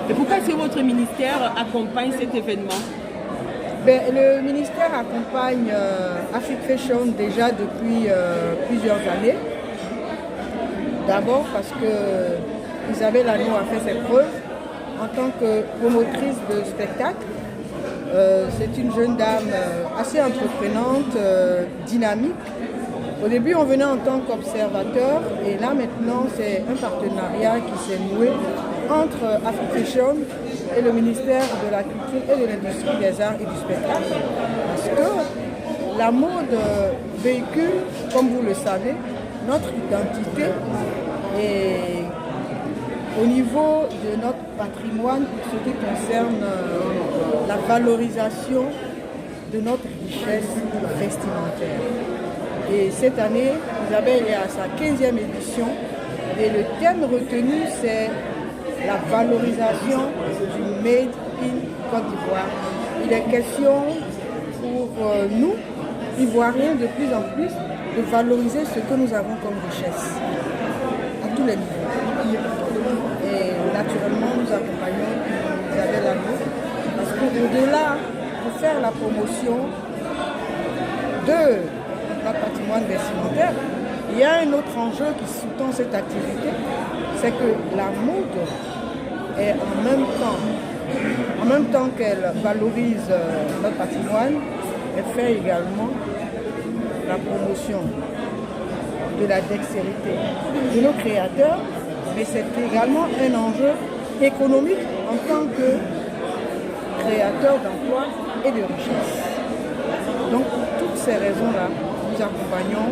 Et pourquoi est-ce que votre ministère accompagne cet événement? Le ministère accompagne Afrique Fashion déjà depuis plusieurs années. D'abord parce que Isabelle Hanno a fait ses preuves en tant que promotrice de spectacle. C'est une jeune dame assez entreprenante, dynamique. Au début, on venait en tant qu'observateur et là maintenant, c'est un partenariat qui s'est noué entre Afrique Fashion et le ministère de la Culture et de l'Industrie des Arts et du Spectacle. Parce que la mode véhicule, comme vous le savez, notre identité et au niveau de notre patrimoine, ce qui concerne la valorisation de notre richesse vestimentaire. Et cette année, Isabelle est à sa 15e édition. Et le thème retenu, c'est la valorisation du Made in Côte d'Ivoire. Il est question pour nous, Ivoiriens, de plus en plus, de valoriser ce que nous avons comme richesse, à tous les niveaux. Et naturellement, nous accompagnons Isabelle Agneau, parce qu'au-delà, pour faire la promotion de notre patrimoine vestimentaire, il y a un autre enjeu qui sous-tend cette activité, c'est que la mode est en même temps qu'elle valorise notre patrimoine, elle fait également la promotion de la dextérité de nos créateurs, mais c'est également un enjeu économique en tant que créateur d'emplois et de richesses. Donc, pour toutes ces raisons-là, nous accompagnons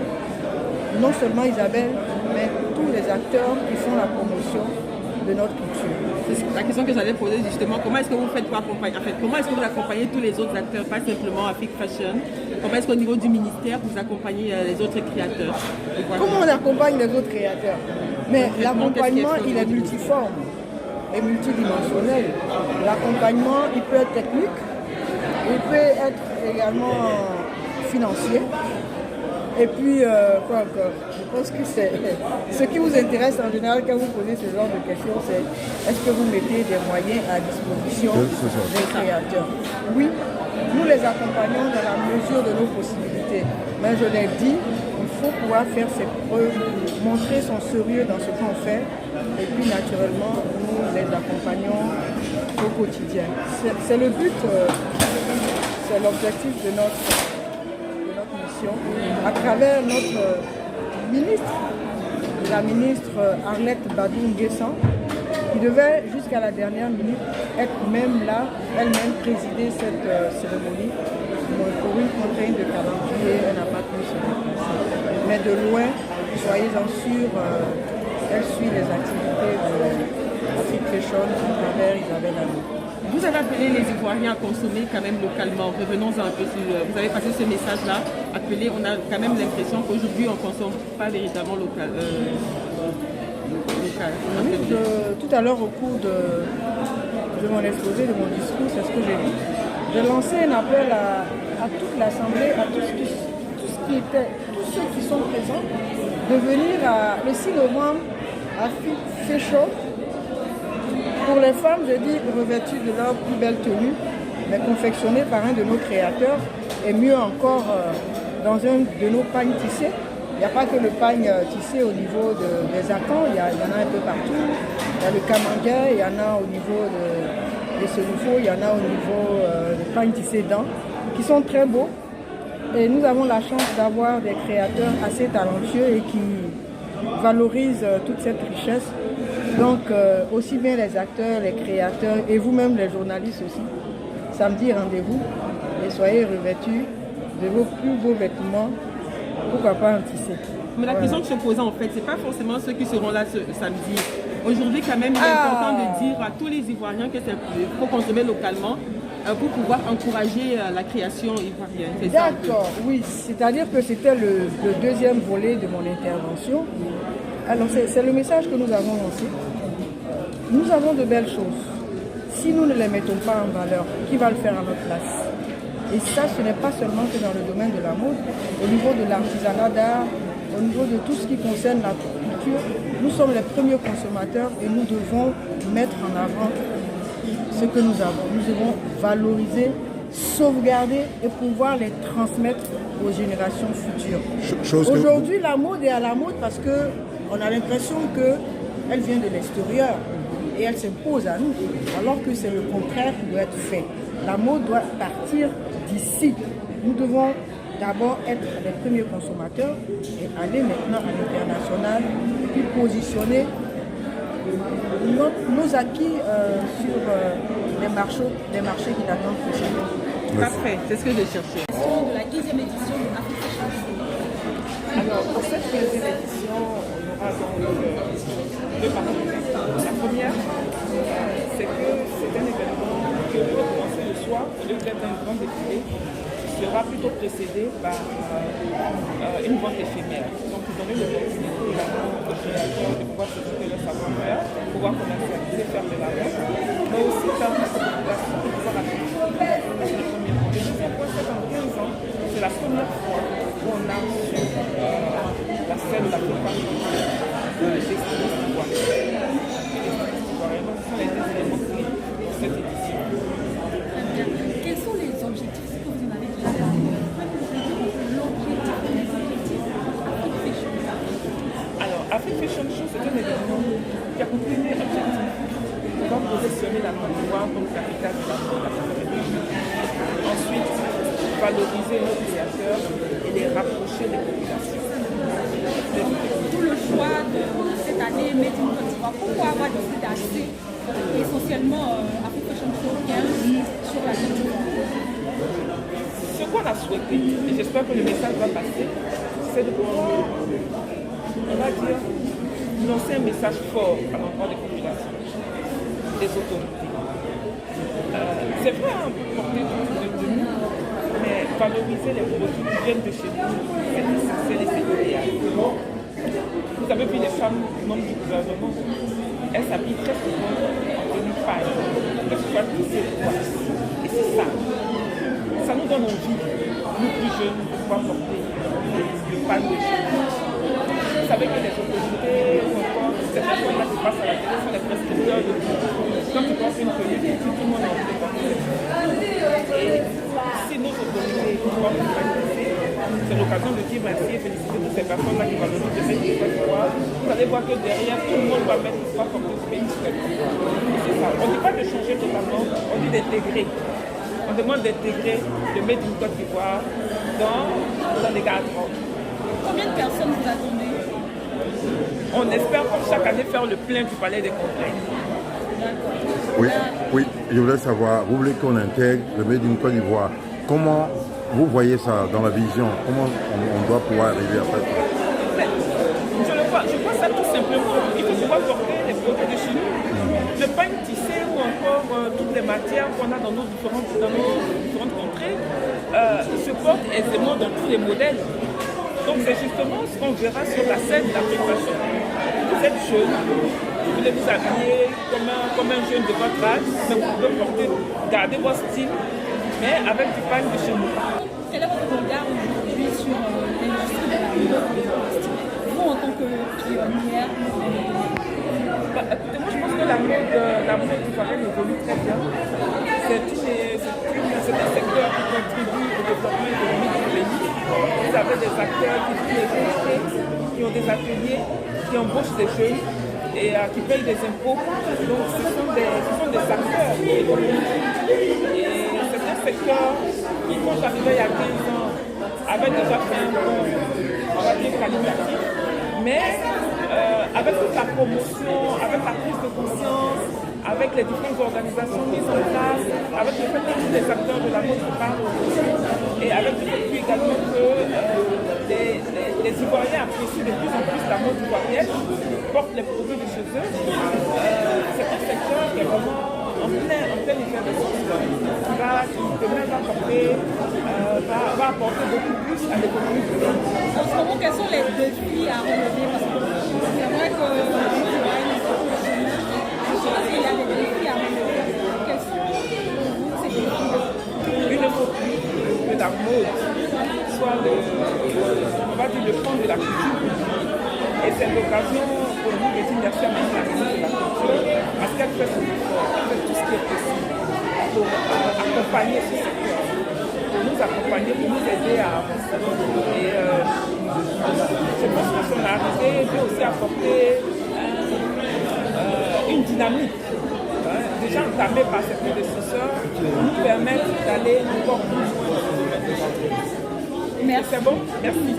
non seulement Isabelle, mais tous les acteurs qui font la promotion de notre culture. C'est la question que j'allais poser justement. Comment est-ce que vous faites pour accompagner, comment est-ce que vous accompagnez tous les autres acteurs, pas simplement Afrique Fashion? Comment est-ce qu'au niveau du ministère, vous accompagnez les autres créateurs? Comment on accompagne les autres créateurs? Mais l'accompagnement, il est multiforme et multidimensionnel. L'accompagnement, il peut être technique, il peut être également financier. Et puis, quoi encore? Je pense que c'est ce qui vous intéresse en général quand vous posez ce genre de questions, c'est est-ce que vous mettez des moyens à disposition des créateurs? Oui, nous les accompagnons dans la mesure de nos possibilités. Mais je l'ai dit, il faut pouvoir faire ses preuves, montrer son sérieux dans ce qu'on fait. Et puis, naturellement, nous les accompagnons au quotidien. C'est le but, c'est l'objectif de notre mission, à travers notre ministre, la ministre Arlette Badou-Nguessan, qui devait jusqu'à la dernière minute être même là, elle-même présider cette cérémonie. Pour une contrainte de calendrier, elle n'a pas pu se déplacer. Mais de loin, soyez-en sûrs, elle suit les activités de Afrique Fashion à travers Isabelle Agneau. Vous avez appelé les Ivoiriens à consommer quand même localement. Revenons-en un peu sur... Vous avez passé ce message-là. Appelé, on a quand même l'impression qu'aujourd'hui, on ne consomme pas véritablement local. Oui, tout à l'heure, au cours de mon exposé, de mon discours, c'est ce que j'ai dit. J'ai lancé un appel à toute l'Assemblée, à tous ceux qui sont présents, de venir le 6 novembre à Fécho. Pour les femmes, je dis revêtues de leur plus belle tenue, mais confectionnées par un de nos créateurs, et mieux encore dans un de nos pagnes tissés. Il n'y a pas que le pagne tissé au niveau des acants, il y en a un peu partout. Il y a le camanguais, il y en a au niveau des selufos, il y en a au niveau des pagnes tissés dents, qui sont très beaux. Et nous avons la chance d'avoir des créateurs assez talentueux et qui valorisent toute cette richesse. Donc, aussi bien les acteurs, les créateurs et vous-même les journalistes aussi. Samedi, rendez-vous et soyez revêtus de vos plus beaux vêtements, pourquoi pas en tissé. Mais la question que je posais en fait, c'est pas forcément ceux qui seront là ce samedi. Aujourd'hui, quand même, il est important de dire à tous les Ivoiriens qu'il faut consommer localement pour pouvoir encourager la création ivoirienne. D'accord, oui. C'est-à-dire que c'était le deuxième volet de mon intervention. Alors, c'est le message que nous avons lancé. Nous avons de belles choses. Si nous ne les mettons pas en valeur, qui va le faire à notre place? Et ça, ce n'est pas seulement que dans le domaine de la mode, au niveau de l'artisanat d'art, au niveau de tout ce qui concerne la culture, nous sommes les premiers consommateurs et nous devons mettre en avant ce que nous avons. Nous devons valoriser, sauvegarder et pouvoir les transmettre aux générations futures. Aujourd'hui, la mode est à la mode parce qu'on a l'impression qu'elle vient de l'extérieur et elle s'impose à nous, alors que c'est le contraire qui doit être fait. La mode doit partir d'ici. Nous devons d'abord être les premiers consommateurs et aller maintenant à l'international et puis positionner nos acquis sur des marchés qui n'attendent que chez nous. Parfait, c'est ce que j'ai cherché. De la 15e édition de Afrique Fashion. Alors, pour cette 15e édition, on aura donc deux parties. La première, c'est que c'est un événement qui devait commencer le soir, au lieu d'être un grand défilé, qui sera plutôt précédé par une vente éphémère. Donc, ils ont eu l'opportunité également aux créateurs de pouvoir s'occuper leur savoir-faire, pouvoir commercialiser, faire de l'argent, mais aussi permettre à la population de pouvoir acheter. C'est le premier point. Le deuxième point, c'est qu'en 15 ans, c'est la première fois où on a sur la scène la plus partie des stylistes ivoiriens. Donc, ce sont les deux éléments clés pour cette édition. Quels sont les objectifs que vous en avez déjà parlé? L'objectif Alors, Afrique Fashion Show, c'est un événement qui a pour premier objectif de pouvoir positionner la Côte d'Ivoire comme capitale de l'Afrique. Ensuite, valoriser nos créateurs et les rapprocher des populations. Tout le choix de cette année Made in Côte d'Ivoire, pourquoi avoir décidé d'axer essentiellement Afrique Fashion Show 15 sur la Côte d'Ivoire? Ce qu'on a souhaité, et j'espère que le message va passer, c'est de pouvoir, on va dire, lancer un message fort à l'endroit des populations, des autorités. C'est vrai, on peut porter de nous, mais valoriser les produits qui viennent de chez nous, c'est essentiel et c'est idéal. Vous avez vu les femmes membres du gouvernement, elles s'habillent très souvent en tenue paille, que ce soit tissé ou quoi. Et c'est ça. Ça nous donne envie, nous plus jeunes, de pouvoir porter le paille de chez nous. Vous savez que les autorités, ou encore certaines fois qui passent à la télé, sont les prescripteurs de tout. Quand tu portes une tenue, tout le monde a envie de porter. Et si nos autorités doivent nous manifester, c'est l'occasion de dire merci et féliciter toutes ces personnes-là qui valorisent de mettre une fois. Vous allez voir que derrière, tout le monde va mettre une fois comme ce pays. C'est ça. On ne dit pas de changer totalement, on dit d'intégrer. On demande d'intégrer le Made in Côte d'Ivoire dans les cadres. Combien de personnes vous attendez? On espère comme chaque année faire le plein du palais des congrès. Oui, oui, je voulais savoir, vous voulez qu'on intègre le Made in Côte d'Ivoire. Comment vous voyez ça dans la vision? Comment on doit pouvoir arriver à faire ça? Je vois ça tout simplement. Il faut pouvoir porter les produits de chez nous. Le pain tissé ou encore toutes les matières qu'on a dans nos différentes contrées se portent aisément dans tous les modèles. Donc c'est justement ce qu'on verra sur la scène d'Afrique Fashion. Vous êtes jeune, vous voulez vous habiller comme un jeune de votre âge, mais vous pouvez porter, garder votre style, mais avec du pain de chez nous. Quel est votre regard aujourd'hui sur l'industrie de la mode? Vous, en tant que pionnière, écoutez, moi je pense que la mode ivoirienne évolue très bien. C'est un secteur qui contribue au développement économique du pays. Vous avez des acteurs qui font des sociétés, qui ont des ateliers, qui embauchent des jeunes et qui payent des impôts. Donc ce sont des acteurs économiques. Et c'est un secteur qui, quand j'arrivais il y a 15 ans, avait déjà fait un bon, on va dire, qualitatif. Mais avec toute la promotion, avec la prise de conscience, avec les différentes organisations mises en place, avec le fait que tous les acteurs de la mode parlent, et avec le fait également que les Ivoiriens apprécient de plus en plus la mode ivoirienne, portent les produits de chez eux, c'est un secteur qui est vraiment en plein effervescence, qui demain va apporter beaucoup plus à l'économie du pays. en ce moment, quels sont les défis à relever? Parce que c'est vrai que il y a des défis à relever. Quels sont pour vous ces défis? Il ne faut plus que la mode soit on va dire, le fond de la culture. Et c'est l'occasion pour nous de dire merci à Mme la ministre de la Culture parce qu'elle fait son effort, elle fait tout ce qui est possible pour accompagner ce secteur, pour nous accompagner, pour nous aider à avancer. Et je pense que son arrivée peut aussi apporter une dynamique déjà entamée par ses prédécesseurs pour nous permettre d'aller encore plus loin. Merci. C'est bon? Merci.